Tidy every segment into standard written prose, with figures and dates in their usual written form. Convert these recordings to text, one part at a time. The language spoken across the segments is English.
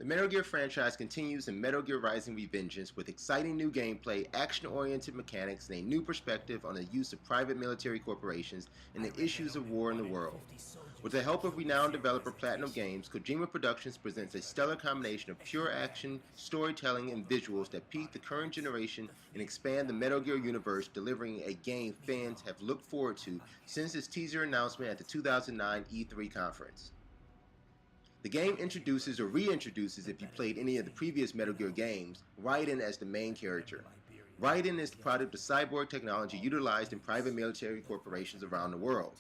The Metal Gear franchise continues in Metal Gear Rising: Revengeance with exciting new gameplay, action-oriented mechanics, and a new perspective on the use of private military corporations and the issues of war in the world. With the help of renowned developer Platinum Games, Kojima Productions presents a stellar combination of pure action, storytelling, and visuals that peak the current generation and expand the Metal Gear universe, delivering a game fans have looked forward to since its teaser announcement at the 2009 E3 conference. The game introduces or reintroduces, if you played any of the previous Metal Gear games, Raiden as the main character. Raiden is the product of cyborg technology utilized in private military corporations around the world.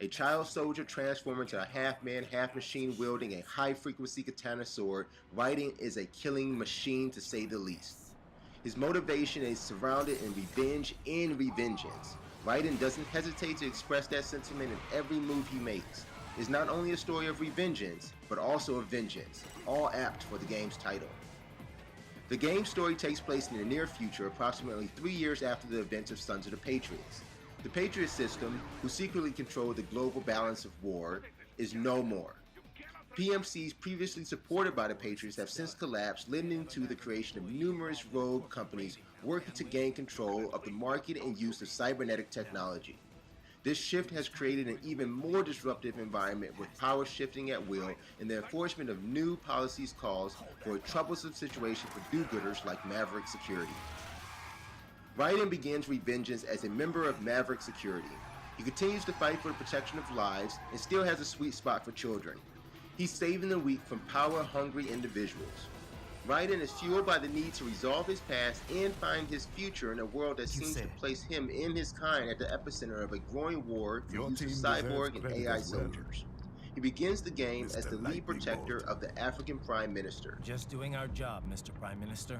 A child soldier transformed into a half-man, half-machine wielding a high-frequency katana sword, Raiden is a killing machine to say the least. His motivation is surrounded in revenge and revengeance. Raiden doesn't hesitate to express that sentiment in every move he makes. Is not only a story of revengeance, but also of vengeance, all apt for the game's title. The game's story takes place in the near future, approximately 3 years after the events of Sons of the Patriots. The Patriot system, who secretly controlled the global balance of war, is no more. PMCs previously supported by the Patriots have since collapsed, leading to the creation of numerous rogue companies working to gain control of the market and use of cybernetic technology. This shift has created an even more disruptive environment with power shifting at will, and the enforcement of new policies calls for a troublesome situation for do-gooders like Maverick Security. Raiden begins Revengeance as a member of Maverick Security. He continues to fight for the protection of lives and still has a sweet spot for children. He's saving the weak from power-hungry individuals. Raiden is fueled by the need to resolve his past and find his future in a world that seems to place him and his kind at the epicenter of a growing war for use of cyborg and AI soldiers. He begins the game as the lead protector of the African Prime Minister. Just doing our job, Mr. Prime Minister.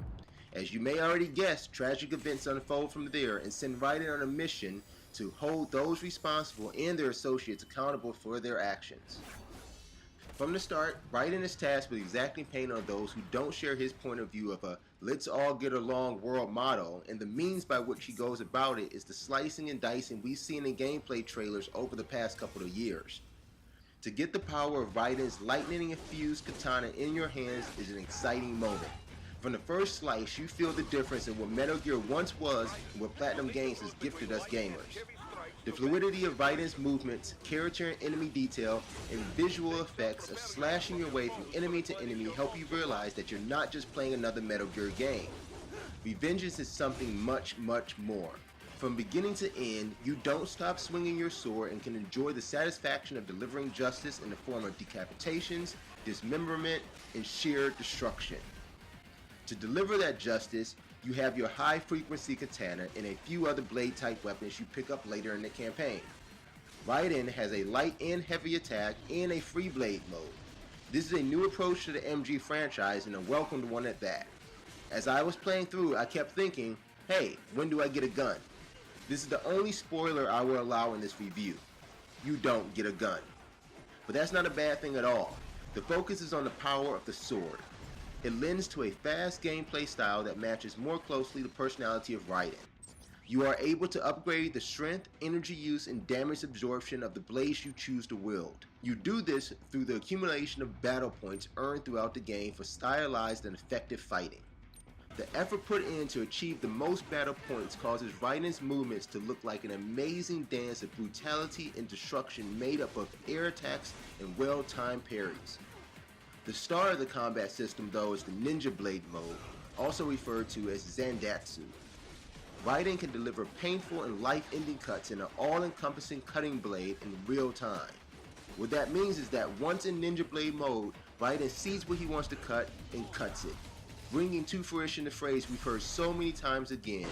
As you may already guess, tragic events unfold from there and send Raiden on a mission to hold those responsible and their associates accountable for their actions. From the start, Raiden is tasked with exacting pain on those who don't share his point of view of a let's all get along world motto, and the means by which he goes about it is the slicing and dicing we've seen in gameplay trailers over the past couple of years. To get the power of Raiden's lightning-infused katana in your hands is an exciting moment. From the first slice, you feel the difference in what Metal Gear once was and what Platinum Games has gifted us gamers. The fluidity of Raiden's movements, character and enemy detail, and visual effects of slashing your way from enemy to enemy help you realize that you're not just playing another Metal Gear game. Revengeance is something much, much more. From beginning to end, you don't stop swinging your sword and can enjoy the satisfaction of delivering justice in the form of decapitations, dismemberment, and sheer destruction. To deliver that justice, you have your high-frequency katana and a few other blade-type weapons you pick up later in the campaign. Raiden has a light and heavy attack and a free blade mode. This is a new approach to the MG franchise and a welcomed one at that. As I was playing through, I kept thinking, hey, when do I get a gun? This is the only spoiler I will allow in this review. You don't get a gun. But that's not a bad thing at all. The focus is on the power of the sword. It lends to a fast gameplay style that matches more closely the personality of Raiden. You are able to upgrade the strength, energy use, and damage absorption of the blades you choose to wield. You do this through the accumulation of battle points earned throughout the game for stylized and effective fighting. The effort put in to achieve the most battle points causes Raiden's movements to look like an amazing dance of brutality and destruction made up of air attacks and well-timed parries. The star of the combat system, though, is the Ninja Blade mode, also referred to as Zandatsu. Raiden can deliver painful and life-ending cuts in an all-encompassing cutting blade in real time. What that means is that once in Ninja Blade mode, Raiden sees what he wants to cut and cuts it, bringing to fruition the phrase we've heard so many times again,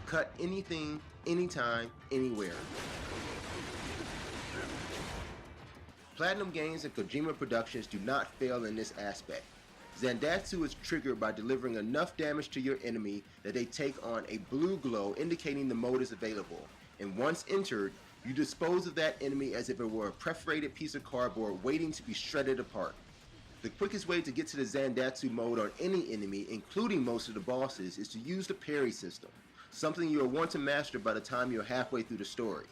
cut anything, anytime, anywhere. Platinum Games and Kojima Productions do not fail in this aspect. Zandatsu is triggered by delivering enough damage to your enemy that they take on a blue glow indicating the mode is available, and once entered, you dispose of that enemy as if it were a perforated piece of cardboard waiting to be shredded apart. The quickest way to get to the Zandatsu mode on any enemy, including most of the bosses, is to use the parry system, something you will want to master by the time you're halfway through the story.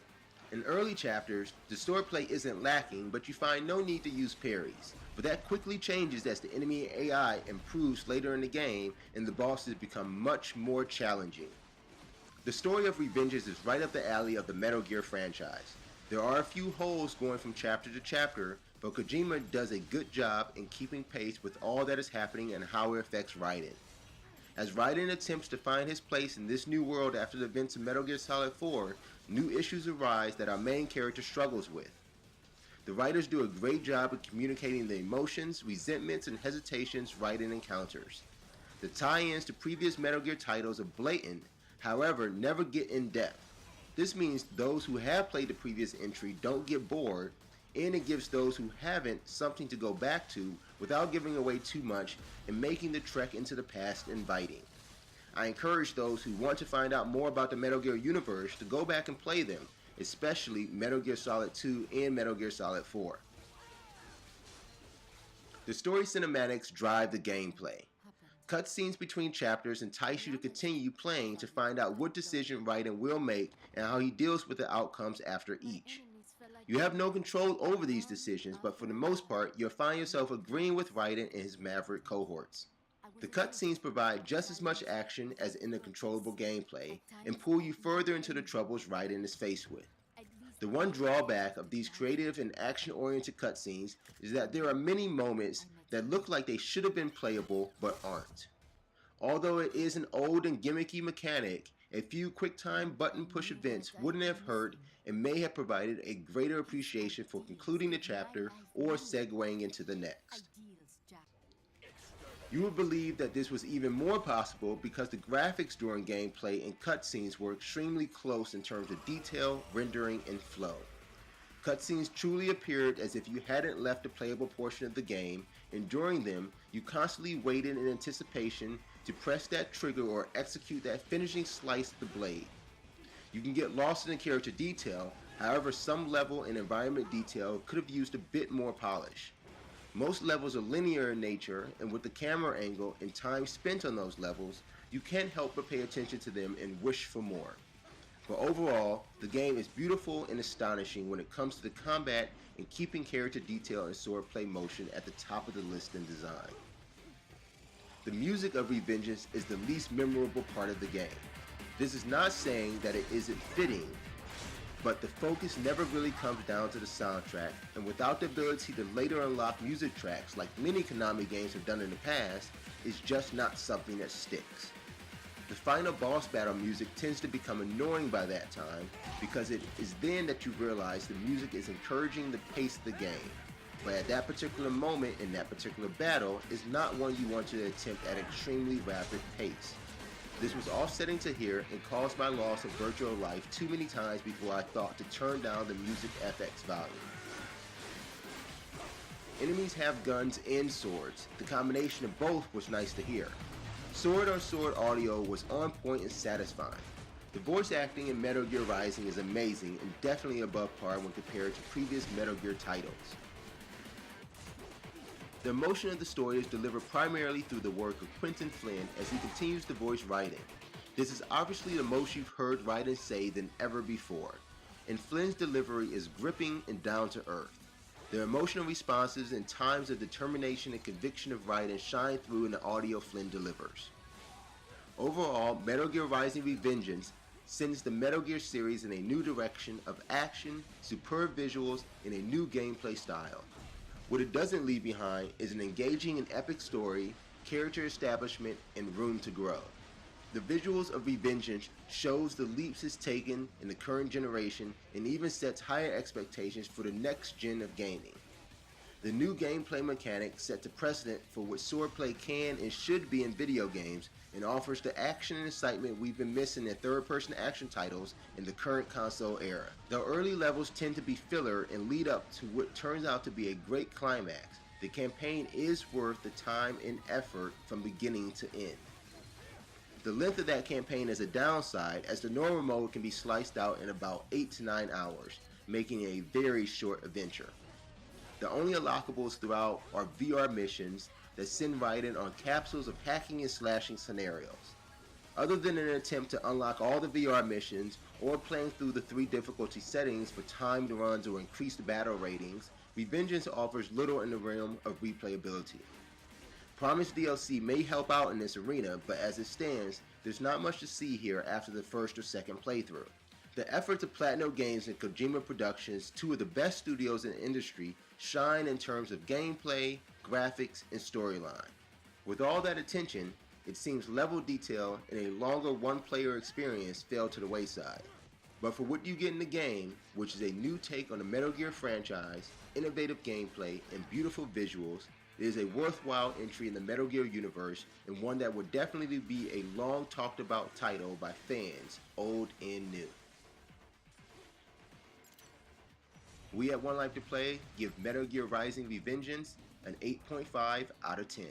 In early chapters, the swordplay isn't lacking, but you find no need to use parries. But that quickly changes as the enemy AI improves later in the game and the bosses become much more challenging. The story of Revengeance is right up the alley of the Metal Gear franchise. There are a few holes going from chapter to chapter, but Kojima does a good job in keeping pace with all that is happening and how it affects Raiden. As Raiden attempts to find his place in this new world after the events of Metal Gear Solid 4, new issues arise that our main character struggles with. The writers do a great job of communicating the emotions, resentments, and hesitations Raiden encounters. The tie-ins to previous Metal Gear titles are blatant, however, never get in depth. This means those who have played the previous entry don't get bored, and it gives those who haven't something to go back to without giving away too much and making the trek into the past inviting. I encourage those who want to find out more about the Metal Gear universe to go back and play them, especially Metal Gear Solid 2 and Metal Gear Solid 4. The story cinematics drive the gameplay. Cutscenes between chapters entice you to continue playing to find out what decision Raiden will make and how he deals with the outcomes after each. You have no control over these decisions, but for the most part, you'll find yourself agreeing with Raiden and his Maverick cohorts. The cutscenes provide just as much action as in the controllable gameplay and pull you further into the troubles Raiden is faced with. The one drawback of these creative and action-oriented cutscenes is that there are many moments that look like they should have been playable but aren't. Although it is an old and gimmicky mechanic, a few quick-time button push events wouldn't have hurt and may have provided a greater appreciation for concluding the chapter or segueing into the next. You will believe that this was even more possible because the graphics during gameplay and cutscenes were extremely close in terms of detail, rendering, and flow. Cutscenes truly appeared as if you hadn't left the playable portion of the game, and during them, you constantly waited in anticipation to press that trigger or execute that finishing slice of the blade. You can get lost in the character detail, however some level and environment detail could have used a bit more polish. Most levels are linear in nature, and with the camera angle and time spent on those levels, you can't help but pay attention to them and wish for more. But overall, the game is beautiful and astonishing when it comes to the combat and keeping character detail and swordplay motion at the top of the list in design. The music of Revengeance is the least memorable part of the game. This is not saying that it isn't fitting, but the focus never really comes down to the soundtrack, and without the ability to later unlock music tracks like many Konami games have done in the past, it's just not something that sticks. The final boss battle music tends to become annoying by that time, because it is then that you realize the music is encouraging the pace of the game, but at that particular moment in that particular battle is not one you want to attempt at extremely rapid pace. This was offsetting to hear and caused my loss of virtual life too many times before I thought to turn down the music FX volume. Enemies have guns and swords. The combination of both was nice to hear. Sword on sword audio was on point and satisfying. The voice acting in Metal Gear Rising is amazing and definitely above par when compared to previous Metal Gear titles. The emotion of the story is delivered primarily through the work of Quentin Flynn as he continues to voice Raiden. This is obviously the most you've heard Raiden say than ever before, and Flynn's delivery is gripping and down to earth. The emotional responses and times of determination and conviction of Raiden shine through in the audio Flynn delivers. Overall, Metal Gear Rising: Revengeance sends the Metal Gear series in a new direction of action, superb visuals, and a new gameplay style. What it doesn't leave behind is an engaging and epic story, character establishment, and room to grow. The visuals of Revengeance shows the leaps it's taken in the current generation and even sets higher expectations for the next gen of gaming. The new gameplay mechanics set the precedent for what swordplay can and should be in video games and offers the action and excitement we've been missing in third-person action titles in the current console era. Though early levels tend to be filler and lead up to what turns out to be a great climax, the campaign is worth the time and effort from beginning to end. The length of that campaign is a downside, as the normal mode can be sliced out in about 8 to 9 hours, making it a very short adventure. The only unlockables throughout are VR missions that send Raiden on capsules of hacking and slashing scenarios. Other than an attempt to unlock all the VR missions or playing through the 3 difficulty settings for timed runs or increased battle ratings, Revengeance offers little in the realm of replayability. Promised DLC may help out in this arena, but as it stands, there's not much to see here after the first or second playthrough. The efforts of Platinum Games and Kojima Productions, 2 of the best studios in the industry, shine in terms of gameplay, graphics, and storyline. With all that attention, it seems level detail and a longer one-player experience fell to the wayside. But for what you get in the game, which is a new take on the Metal Gear franchise, innovative gameplay, and beautiful visuals, it is a worthwhile entry in the Metal Gear universe and one that would definitely be a long talked about title by fans, old and new. We at 1Life2Play give Metal Gear Rising Revengeance an 8.5 out of 10.